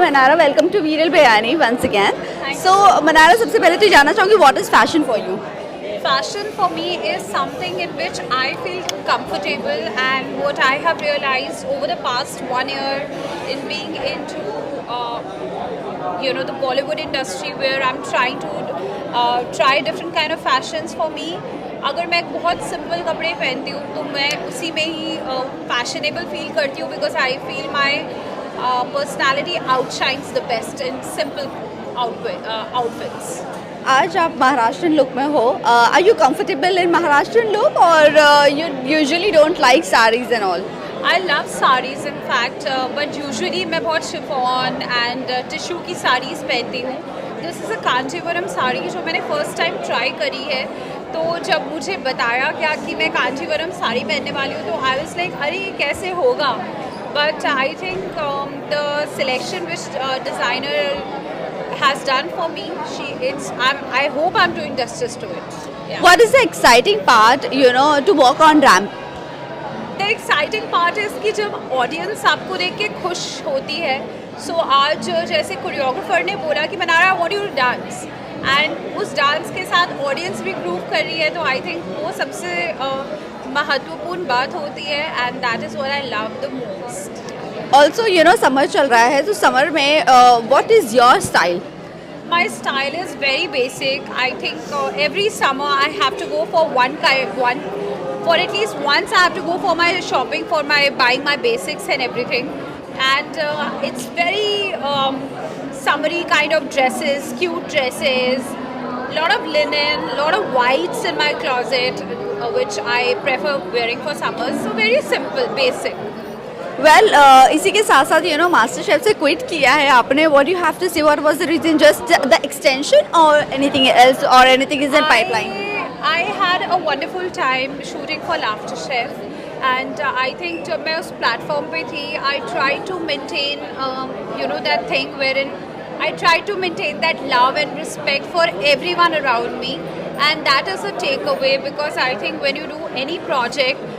Manara. Welcome to Viral Bayani once again. Thank So Manara, सबसे पहले तो जानना चाहूँगी what is fashion for you? Fashion for me is something in which I feel comfortable, and what I have realized over the past 1 year in being into the Bollywood industry, where I'm trying to try different kind of fashions. For me, अगर मैं बहुत simple कपड़े पहनती हूँ तो मैं उसी में ही फैशनेबल फील करती हूँ, because I feel my personality outshines the best in simple outfits. आज आप महाराष्ट्रन लुक में हो. Are you comfortable in Maharashtrian look or you usually don't like sarees and all? I love sarees in fact, but usually मैं बहुत chiffon and tissue की साड़ीज़ पहनती हूँ. This is a Kanjeevaram sari जो मैंने फर्स्ट टाइम ट्राई करी है. तो जब मुझे बताया गया कि मैं कांचीवरम साड़ी पहनने वाली हूँ, तो आई वाज लाइक अरे ये कैसे होगा. But I think the selection which designer has done for me, I hope I'm doing justice to it. Yeah. What is the exciting part, to walk on ramp? The exciting part is कि जब audience आपको देख के खुश होती है. सो आज जैसे कोरियोग्राफर ने बोला कि Manara I want you to dance, and उस डांस के साथ ऑडियंस भी ग्रूव कर रही है, तो आई थिंक वो सबसे महत्वपूर्ण बात होती है, and that is what I love the most. Also, summer चल रहा है, तो समर में what is your style? My style is very basic. I think every summer I have to go for for at least once I have to go for my shopping, for my buying my basics and everything. And it's very summery kind of dresses, cute dresses, lot of linen, lot of whites in my closet, which I prefer wearing for summers. So very simple, basic. Well, इसी के साथ साथ master chef से quit किया है आपने. What do you have to say? What was the reason? Just the extension or anything else, or anything is in pipeline? I had a wonderful time shooting for Laughter Chef, and I think जब मैं उस platform पे थी, I tried to maintain that thing wherein I tried to maintain that love and respect for everyone around me, and that is a takeaway, because I think when you do any project,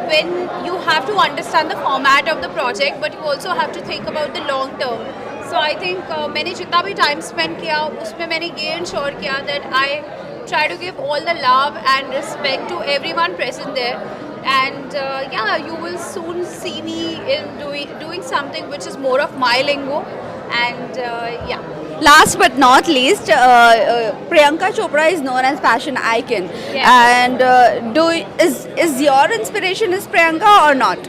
when you have to understand the format of the project, but you also have to think about the long term. So I think मैंने जितना भी time spend किया उसमें मैंने ये ensure किया that I try to give all the love and respect to everyone present there. And you will soon see me in doing something which is more of my lingo. And Last but not least, Priyanka Chopra is known as fashion icon. Yes. And is your inspiration is Priyanka or not?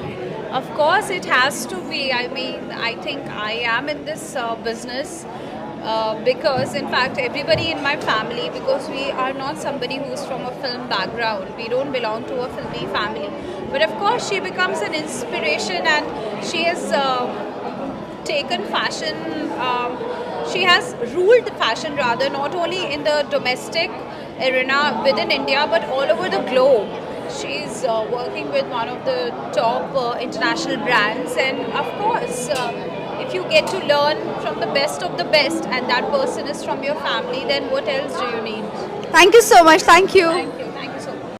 of course it has to be. I mean, I think I am in this business because in fact everybody in my family, because we are not somebody who's from a film background, we don't belong to a filmy family, but of course she becomes an inspiration, and she has taken fashion, she has ruled fashion rather, not only in the domestic arena within India but all over the globe. She's working with one of the top international brands, and of course if you get to learn from the best of the best and that person is from your family, then what else do you need? Thank you so much. Thank you. Thank you.